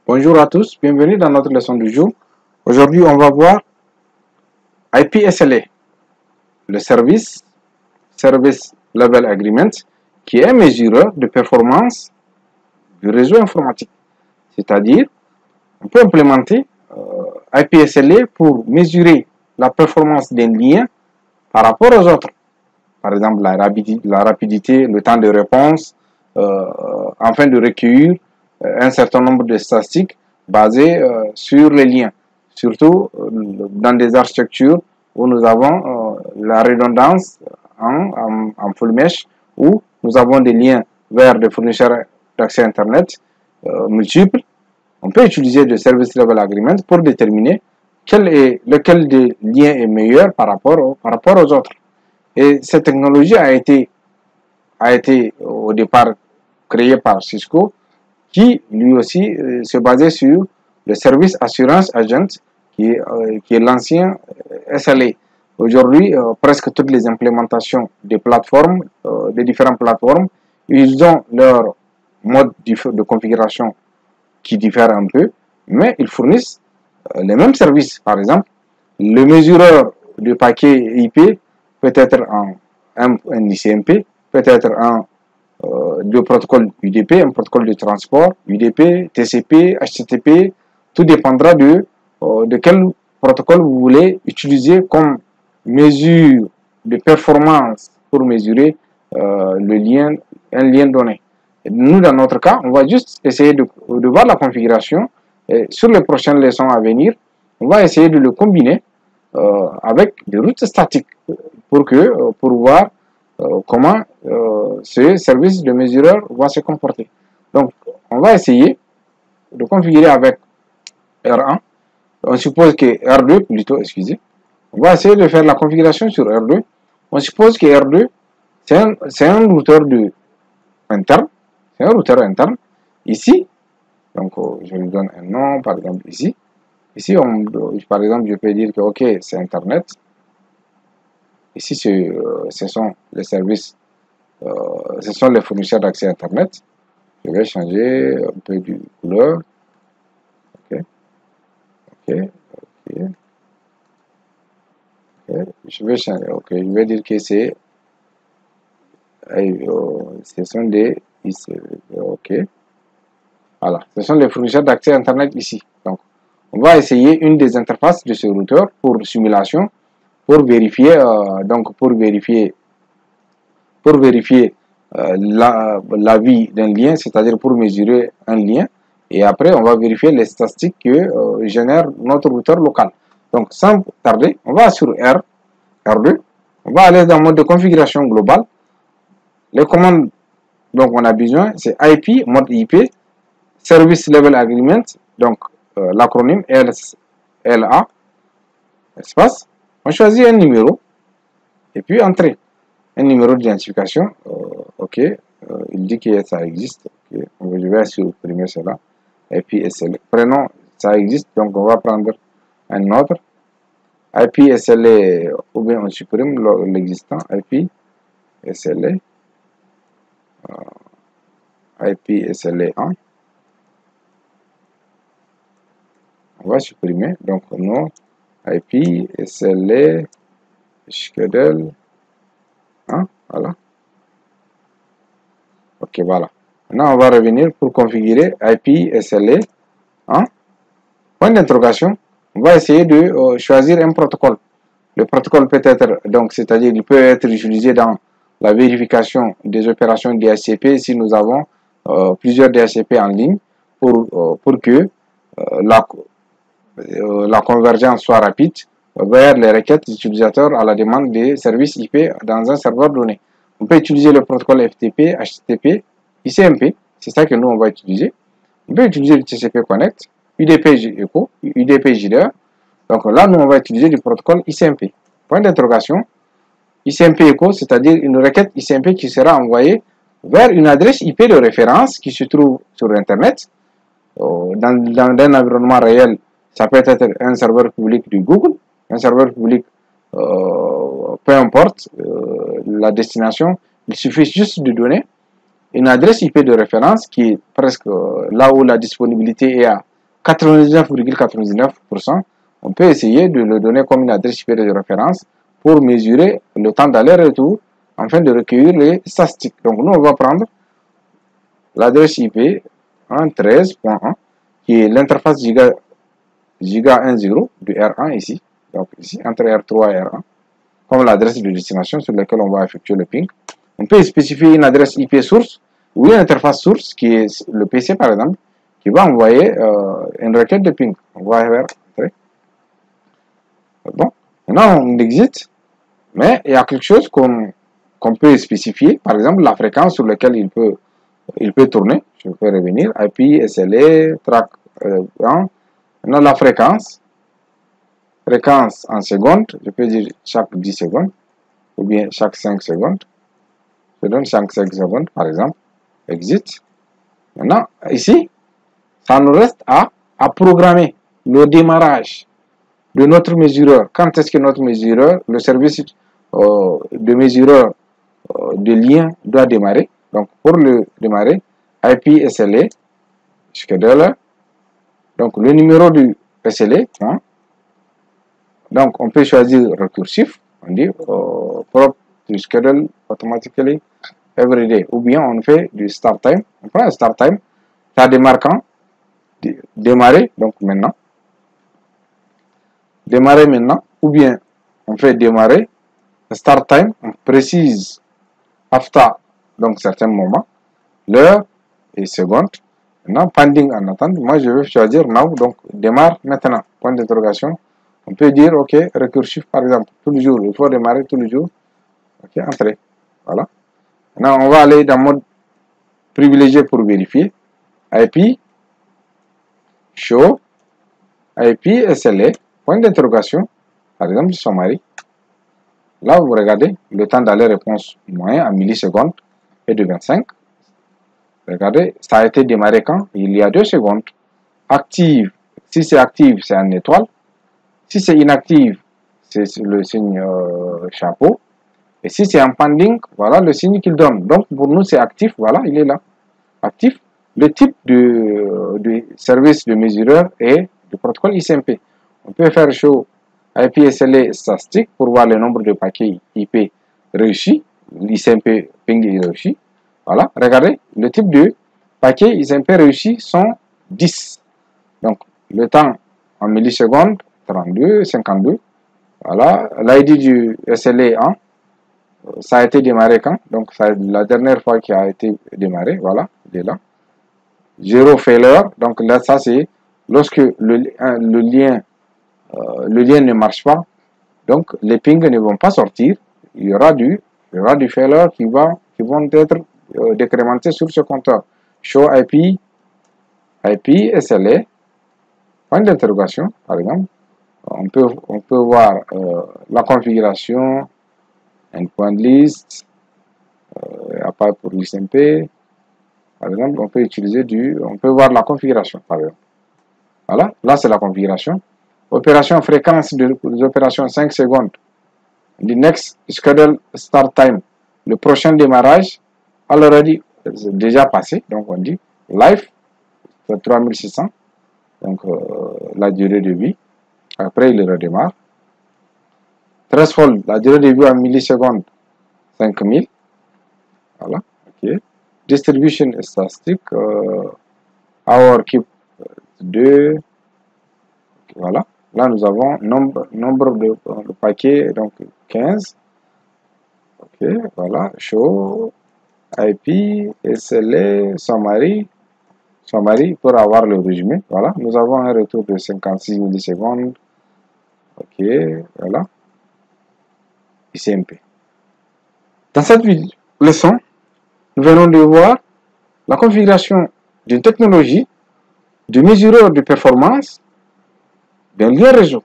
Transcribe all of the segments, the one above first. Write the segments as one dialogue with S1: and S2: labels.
S1: Bonjour à tous, bienvenue dans notre leçon du jour. Aujourd'hui, on va voir IPSLA, le Service Level Agreement, qui est un mesureur de performance du réseau informatique. C'est-à-dire, on peut implémenter IPSLA pour mesurer la performance d'un lien par rapport aux autres. Par exemple, la rapidité, le temps de réponse, afin de recueillir un certain nombre de statistiques basées sur les liens, surtout dans des architectures où nous avons la redondance en full mesh, où nous avons des liens vers des fournisseurs d'accès Internet multiples. On peut utiliser le Service Level Agreement pour déterminer lequel des liens est meilleur par rapport aux autres. Et cette technologie a été au départ créée par Cisco, qui lui aussi se basait sur le Service Assurance Agent, qui est l'ancien SLA. Aujourd'hui, presque toutes les implémentations des plateformes, des différentes plateformes, ils ont leur mode de configuration qui diffère un peu, mais ils fournissent les mêmes services. Par exemple, le mesureur de paquet IP peut être un ICMP, peut être deux protocoles UDP, un protocole de transport, UDP, TCP, HTTP, tout dépendra de quel protocole vous voulez utiliser comme mesure de performance pour mesurer un lien donné. Et nous, dans notre cas, on va juste essayer de voir la configuration. Et sur les prochaines leçons à venir, on va essayer de le combiner avec des routes statiques pour voir comment ce service de mesureur va se comporter. Donc, on va essayer de configurer avec R1. On suppose que R2, plutôt, excusez. On va essayer de faire la configuration sur R2. On suppose que R2, c'est un routeur interne. C'est un routeur interne. Ici, donc je lui donne un nom, par exemple ici. Ici, par exemple, je peux dire que OK, c'est Internet. Ici, ce sont les services, ce sont les fournisseurs d'accès Internet. Je vais changer un peu de couleur. OK. Je vais changer. OK. Je vais dire que ce sont des OK. Voilà. Ce sont les fournisseurs d'accès Internet ici. Donc, on va essayer une des interfaces de ce routeur pour simulation, pour vérifier la vie d'un lien, c'est-à-dire pour mesurer un lien. Et après, on va vérifier les statistiques que génère notre routeur local. Donc, sans tarder, on va sur R2. On va aller dans le mode de configuration globale. Les commandes dont on a besoin, c'est IP, mode IP, Service Level Agreement, donc l'acronyme LA, espace. On choisit un numéro et puis entrée. Un numéro d'identification. OK. Il dit que ça existe. Okay. Je vais supprimer cela. Et puis SLA. Prénom, ça existe. Donc on va prendre un autre. IP SLA, ou bien on supprime l'existant. IP SLA. IP SLA 1. On va supprimer. Donc non. IP SLA schedule. Voilà. OK, voilà. Maintenant, on va revenir pour configurer IP SLA. Point d'interrogation. On va essayer de choisir un protocole. Le protocole peut être, donc, c'est-à-dire, il peut être utilisé dans la vérification des opérations DHCP si nous avons plusieurs DHCP en ligne pour que la convergence soit rapide vers les requêtes utilisateurs à la demande des services IP dans un serveur donné. On peut utiliser le protocole FTP, HTTP, ICMP, c'est ça que nous on va utiliser. On peut utiliser le TCP Connect, UDP Echo, UDP JDR. Donc là, nous on va utiliser le protocole ICMP. Point d'interrogation, ICMP Echo, c'est-à-dire une requête ICMP qui sera envoyée vers une adresse IP de référence qui se trouve sur Internet. Dans un environnement réel, ça peut être un serveur public de Google, un serveur public, peu importe la destination, il suffit juste de donner une adresse IP de référence qui est presque là où la disponibilité est à 99,99%, on peut essayer de le donner comme une adresse IP de référence pour mesurer le temps d'aller-retour afin de recueillir les statistiques. Donc nous, on va prendre l'adresse IP 113.1 qui est l'interface giga 10 du R1 ici. Donc ici, entre R3 et R1, comme l'adresse de destination sur laquelle on va effectuer le ping. On peut spécifier une adresse IP source ou une interface source qui est le PC par exemple, qui va envoyer une requête de ping. On va faire entrer. Bon, maintenant on exit, mais il y a quelque chose qu'on peut spécifier, par exemple la fréquence sur laquelle il peut tourner. Je peux revenir, IP, SLA, track 1. Maintenant la fréquence en secondes, je peux dire chaque 10 secondes, ou bien chaque 5 secondes. Je donne chaque 5 secondes, par exemple. Exit. Maintenant, ici, ça nous reste à programmer le démarrage de notre mesureur. Quand est-ce que notre mesureur, le service de mesureur de lien doit démarrer. Donc, pour le démarrer, IP SLA, scheduler. Donc, le numéro du SLA, hein. Donc, on peut choisir récursif, on dit prop to schedule automatically every day. Ou bien on fait du start time. On prend un start time, ça démarre quand? Démarrer, donc maintenant. Démarrer maintenant. Ou bien on fait démarrer. Start time, on précise after, donc certains moments, l'heure et seconde. Maintenant, pending en attente. Moi, je vais choisir now, donc démarre maintenant. Point d'interrogation. On peut dire, OK, récursif par exemple, tous les jours, il faut démarrer tous les jours. OK, entrée. Voilà. Maintenant, on va aller dans mode privilégié pour vérifier. IP, show, IP, SLA, point d'interrogation, par exemple, summary. Là, vous regardez, le temps d'aller-réponse moyen en millisecondes est de 25. Regardez, ça a été démarré quand? Il y a 2 secondes. Active, si c'est active, c'est en étoile. Si c'est inactive, c'est le signe chapeau. Et si c'est en pending, voilà le signe qu'il donne. Donc, pour nous, c'est actif. Voilà, il est là. Actif. Le type de service de mesureur est du protocole ICMP. On peut faire show IP SLA statistique pour voir le nombre de paquets IP réussis. L'ICMP ping est réussi. Voilà, regardez, le type de paquets ICMP réussis sont 10. Donc, le temps en millisecondes, 32, 52. Voilà, l'ID du SLA 1, ça a été démarré quand? Donc, la dernière fois qui a été démarré, voilà, il est là. 0 failure, donc là, ça c'est lorsque le lien ne marche pas, donc les pings ne vont pas sortir, il y aura du failure qui vont être décrémentés sur ce compteur. Show IP SLA, point d'interrogation, par exemple. On peut voir la configuration, endpoint list, à part pour l'ICMP. Par exemple, on peut voir la configuration, par exemple. Voilà, là c'est la configuration. Opération fréquence des opérations 5 secondes. The next schedule start time. Le prochain démarrage, already déjà passé, donc on dit live, 3600. Donc la durée de vie. Après, il redémarre. Threshold, la durée de vie en millisecondes, 5000. Voilà, ok. Distribution statistique, hour keep 2. Voilà. Là, nous avons nombre de paquets, donc 15. Ok, voilà. Show, IP, SLA, summary pour avoir le résumé. Voilà. Nous avons un retour de 56 millisecondes. Ok, voilà. ICMP. Dans cette leçon, nous venons de voir la configuration d'une technologie de mesureur de performance d'un lien réseau.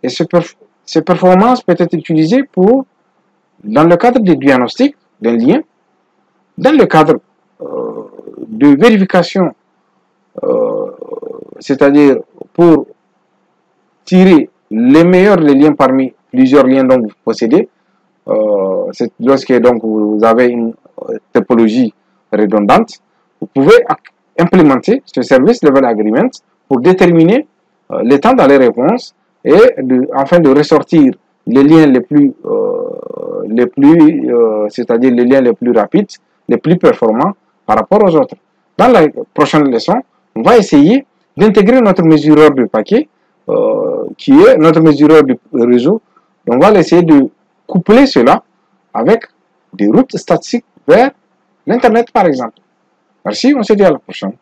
S1: Et ces performances peuvent être utilisées dans le cadre de diagnostic d'un lien, dans le cadre de vérification, c'est-à-dire pour tirer les meilleurs liens parmi plusieurs liens dont vous possédez. Lorsque donc vous avez une topologie redondante, vous pouvez implémenter ce service level agreement pour déterminer les temps dans les réponses et afin de ressortir les liens c'est-à-dire les liens les plus rapides, les plus performants par rapport aux autres. Dans la prochaine leçon, on va essayer d'intégrer notre mesureur de paquet, qui est notre mesureur du réseau. On va essayer de coupler cela avec des routes statistiques vers l'Internet, par exemple. Merci, on se dit à la prochaine.